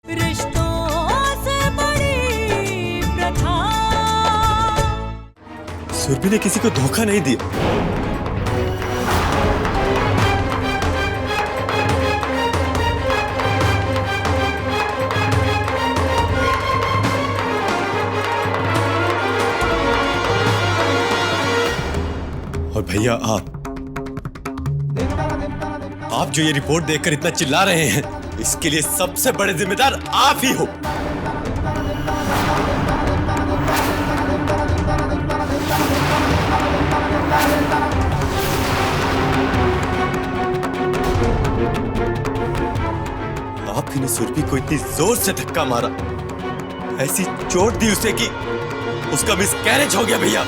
रिश्तों से बड़ी प्रथा। सुरभि ने किसी को धोखा नहीं दिया। और भैया आप जो ये रिपोर्ट देखकर इतना चिल्ला रहे हैं, इसके लिए सबसे बड़े जिम्मेदार आप ही हो। आप ही ने सुरभि को इतनी जोर से धक्का मारा, ऐसी चोट दी उसे कि उसका मिसकैरेज हो गया भैया।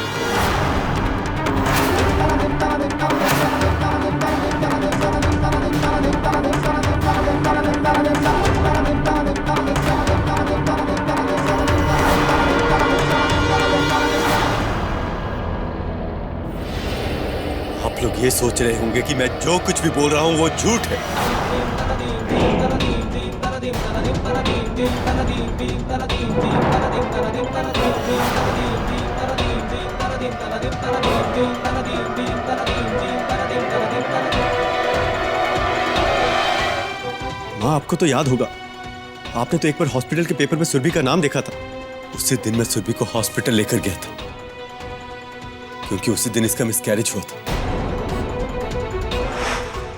आप लोग ये सोच रहे होंगे कि मैं जो कुछ भी बोल रहा हूं वो झूठ है। माँ, आपको तो याद होगा, आपने तो एक बार हॉस्पिटल के पेपर में सुरभि का नाम देखा था। उसी दिन मैं सुरभि को हॉस्पिटल लेकर गया था, क्योंकि उसी दिन इसका मिसकैरेज हुआ था।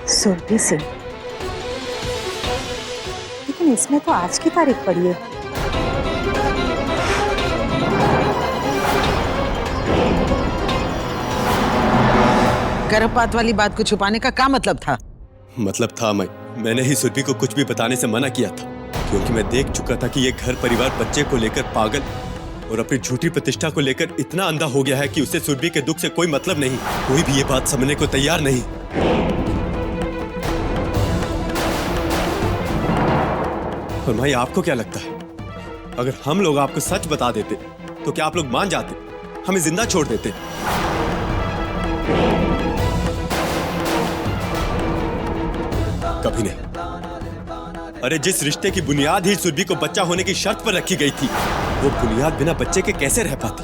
सुरभि से? लेकिन इसमें तो आज की तारीख पड़ी है। गर्भपात वाली बात को छुपाने का क्या मतलब था? मतलब था मैंने ही सुरभि को कुछ भी बताने से मना किया था, क्योंकि मैं देख चुका था कि ये घर परिवार बच्चे को लेकर पागल और अपनी झूठी प्रतिष्ठा को लेकर इतना अंधा हो गया है कि उसे सुरभि के दुख से कोई मतलब नहीं। कोई भी ये बात समझने को तैयार नहीं। और भाई, आपको क्या लगता है, अगर हम लोग आपको सच बता देते तो क्या आप लोग मान जाते, हमें जिंदा छोड़ देते? कभी नहीं। अरे जिस रिश्ते की बुनियाद ही सुरभि को बच्चा होने की शर्त पर रखी गई थी, वो बुनियाद बिना बच्चे के कैसे रह पाती?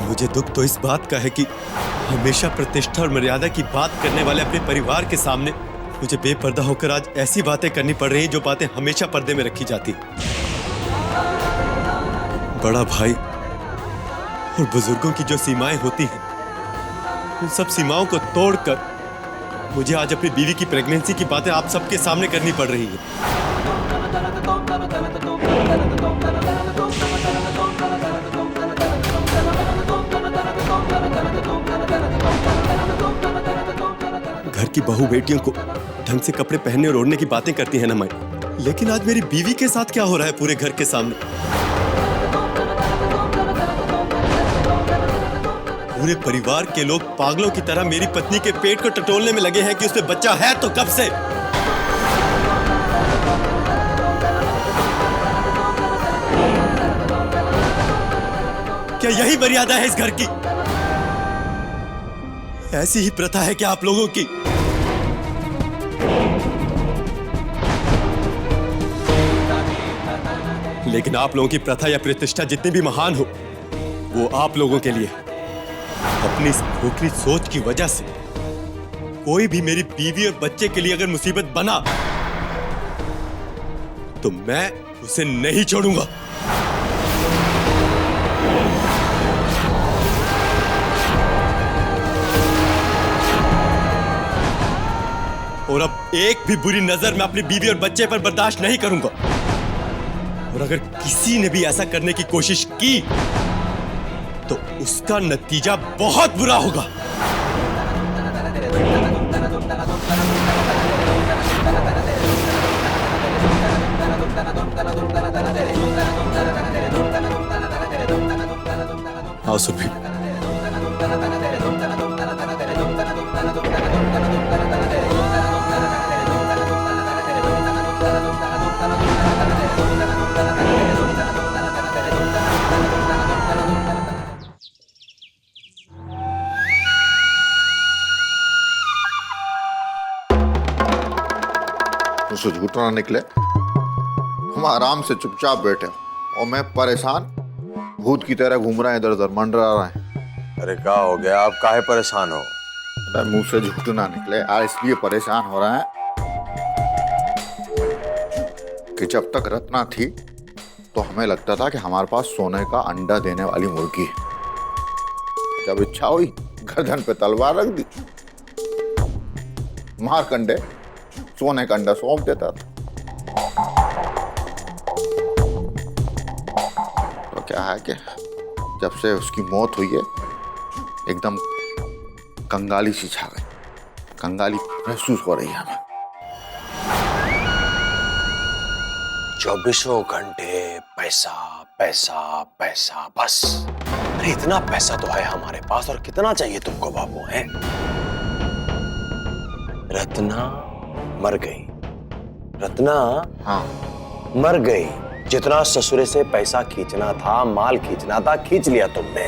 मुझे दुख तो इस बात का है कि हमेशा प्रतिष्ठा और मर्यादा की बात करने वाले अपने परिवार के सामने मुझे बेपर्दा होकर आज ऐसी बातें करनी पड़ रही, जो बातें हमेशा पर्दे में रखी जाती। बड़ा भाई और बुजुर्गों की जो सीमाएं होती हैं, उन सब सीमाओं को तोड़कर मुझे आज अपनी बीवी की प्रेगनेंसी की बातें आप सबके सामने करनी पड़ रही है। घर की बहू बेटियों को ढंग से कपड़े पहनने और ओढ़ने की बातें करती है ना माई, लेकिन आज मेरी बीवी के साथ क्या हो रहा है पूरे घर के सामने? पूरे परिवार के लोग पागलों की तरह मेरी पत्नी के पेट को टटोलने में लगे हैं कि उसमें बच्चा है तो कब से। क्या यही मर्यादा है इस घर की? ऐसी ही प्रथा है क्या आप लोगों की? लेकिन आप लोगों की प्रथा या प्रतिष्ठा जितनी भी महान हो, वो आप लोगों के लिए अपनी इस खोखली सोच की वजह से कोई भी मेरी बीवी और बच्चे के लिए अगर मुसीबत बना तो मैं उसे नहीं छोड़ूंगा। और अब एक भी बुरी नजर मैं अपनी बीवी और बच्चे पर बर्दाश्त नहीं करूंगा। और अगर किसी ने भी ऐसा करने की कोशिश की तो उसका नतीजा बहुत बुरा होगा। आओ सुरभि। मुझसे झूठ ना निकले। हम आराम से चुपचाप बैठे और मैं परेशान भूत की तरह घूम रहा है, इधर उधर मंडरा रहा है। अरे क्या हो गया, आप काहे परेशान हो? मुंह से झूठ ना निकले यार, इसलिए परेशान हो रहा है कि जब तक रत्ना थी तो हमें लगता था कि हमारे पास सोने का अंडा देने वाली मुर्गी है। जब इच्छा हुई गर्दन पे तलवार रख दी, मारकंडे सोने का अंडा सौंप देता था। तो क्या है कि जब से उसकी मौत हुई है एकदम कंगाली सी छा गई, कंगाली महसूस हो रही है हमें। 24 घंटे पैसा पैसा पैसा, बस। अरे इतना पैसा तो है हमारे पास, और कितना चाहिए तुमको बाबू? है रत्ना मर गई, रत्ना हाँ मर गई। जितना ससुरे से पैसा खींचना था, माल खींचना था, खींच लिया तुमने।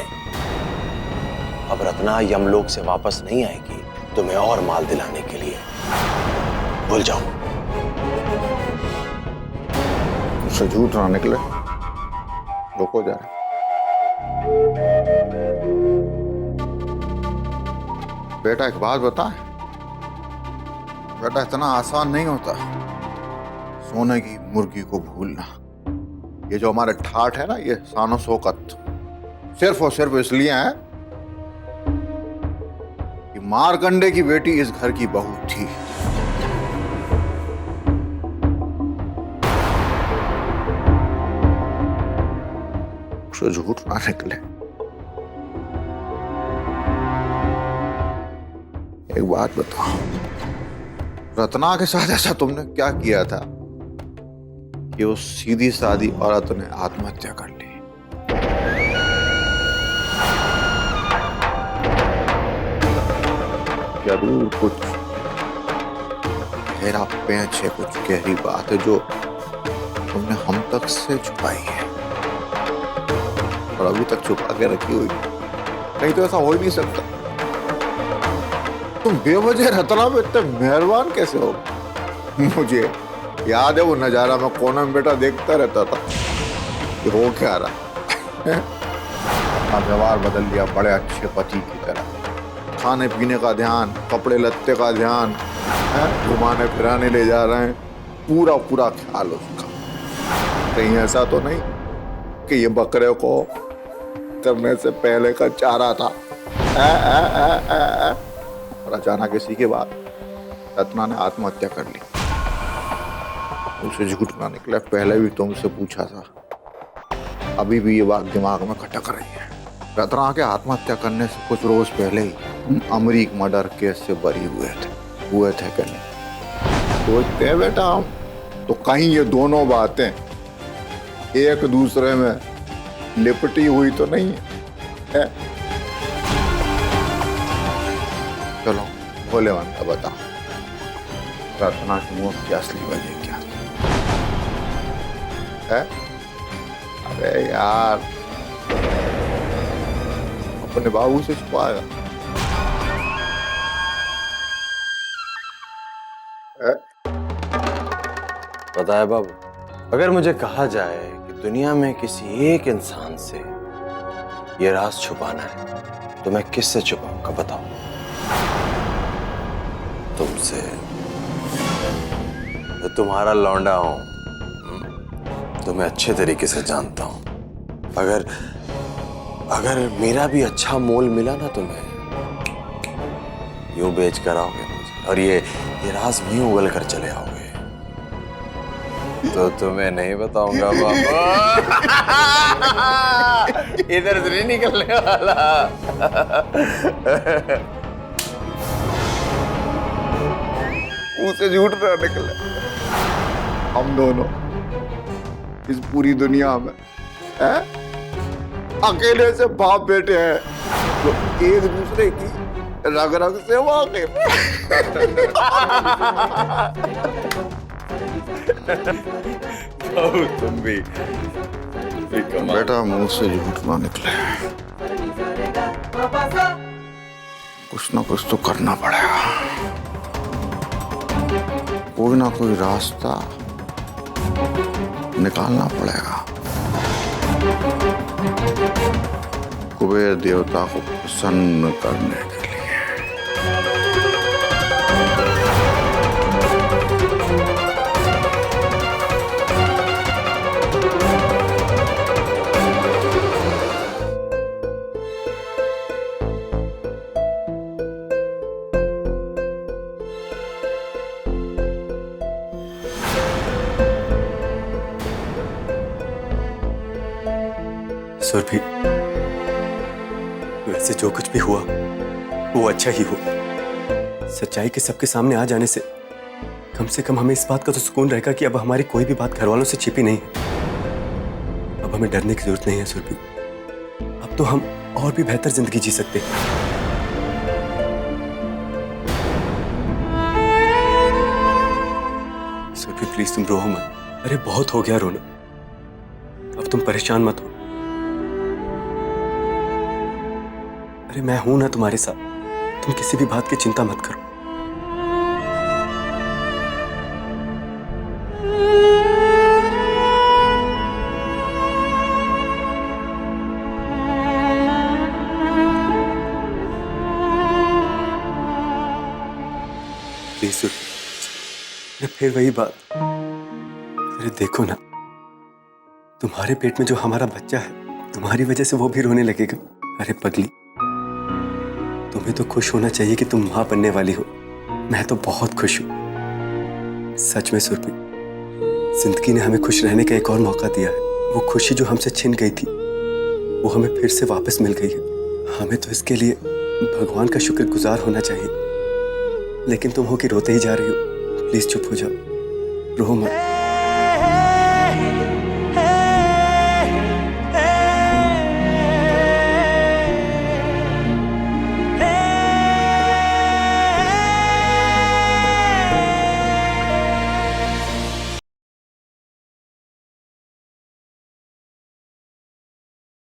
अब रत्ना यमलोक से वापस नहीं आएगी तुम्हें और माल दिलाने के लिए। भूल जाओ। उससे झूठ ना निकले, रुको जरा। बेटा एक बात बता, बेटा इतना आसान नहीं होता सोने की मुर्गी को भूलना। ये जो हमारे ठाठ है ना, ये शानो शौकत सिर्फ और सिर्फ इसलिए है कि मारकंडे की बेटी इस घर की बहू थी। उससे झूठ ना निकले। एक बात बताओ, रत्ना के साथ ऐसा तुमने क्या किया था कि उस सीधी सादी औरत ने आत्महत्या कर ली? जरूर कुछ गहरा पेंच है, कुछ गहरी बात है जो तुमने हम तक से छुपाई है और अभी तक छुपा के रखी हुई। नहीं तो ऐसा हो ही नहीं सकता। तुम बेवजह रत्ना पे इतने मेहरबान कैसे हो? मुझे याद है वो नजारा, मैं कोने में बेटा देखता रहता था कि हो क्या रहा है। व्यवहार बदल लिया बड़े अच्छे पति की तरह। खाने पीने का ध्यान, कपड़े लत्ते का ध्यान, घुमाने फिराने ले जा रहे हैं, पूरा पूरा ख्याल उसका। कहीं ऐसा तो नहीं कि ये बकरे को करने से पहले का चारा था। और अचानक इसी के बाद रत्ना ने आत्महत्या कर ली। उसे झूठ ना निकला, पहले भी तुमसे पूछा था, अभी भी ये बात दिमाग में खटक रही है। रत्ना के आत्महत्या करने से कुछ रोज पहले ही अमरीक मर्डर केस से बरी हुए थे कि नहीं? सोचते हैं बेटा हम तो कहीं ये दोनों बातें एक दूसरे में लिपटी हुई तो नहीं है? चलो भोले मन का बता, रत्ना की मौत की असली वजह क्या है? अरे यार अपने बाबू से छुपाया है? पता है बाबू, अगर मुझे कहा जाए कि दुनिया में किसी एक इंसान से ये राज छुपाना है तो मैं किससे छुपाऊंगा बताओ? तुमसे। मैं तुम्हारा लौंडा हूं, तुम्हें अच्छे तरीके से जानता हूं। अगर मेरा भी अच्छा मोल मिला ना तुम्हें, यूं बेच कर आओगे मुझे और ये राज भी उगल कर चले आओगे तो तुम्हें नहीं बताऊंगा बाबा। इधर से नहीं निकलने वाला। मुझसे झूठ ना निकले। हम दोनों इस पूरी दुनिया में अकेले से बाप बेटे हैं जो एक दूसरे की रग रग से वाकिफ। तुम भी बेटा मुंह से झूठ ना निकले, कुछ ना कुछ तो करना पड़ेगा। कोई ना कोई रास्ता निकालना पड़ेगा कुबेर देवता को प्रसन्न करने के लिए। सुरभि, वैसे जो कुछ भी हुआ वो अच्छा ही हुआ। सच्चाई के सबके सामने आ जाने से कम हमें इस बात का तो सुकून रहेगा कि अब हमारी कोई भी बात घर वालों से छिपी नहीं है। अब हमें डरने की जरूरत नहीं है सुरभि। अब तो हम और भी बेहतर जिंदगी जी सकते हैं। सुरभि प्लीज तुम रोहो मत। अरे बहुत हो गया रोना, अब तुम परेशान मत हो। अरे मैं हूं ना तुम्हारे साथ, तुम किसी भी बात की चिंता मत करो। प्लीज फिर वही बात। अरे देखो ना, तुम्हारे पेट में जो हमारा बच्चा है, तुम्हारी वजह से वो भी रोने लगेगा। अरे पगली, तुम्हें तो खुश होना चाहिए कि तुम मां बनने वाली हो। मैं तो बहुत खुश हूं। सच में सुरभि, जिंदगी ने हमें खुश रहने का एक और मौका दिया है। वो खुशी जो हमसे छिन गई थी वो हमें फिर से वापस मिल गई है। हमें तो इसके लिए भगवान का शुक्रगुजार होना चाहिए। लेकिन तुम हो कि रोते ही जा रही हो। प्लीज चुप हो जाओ, रो मत।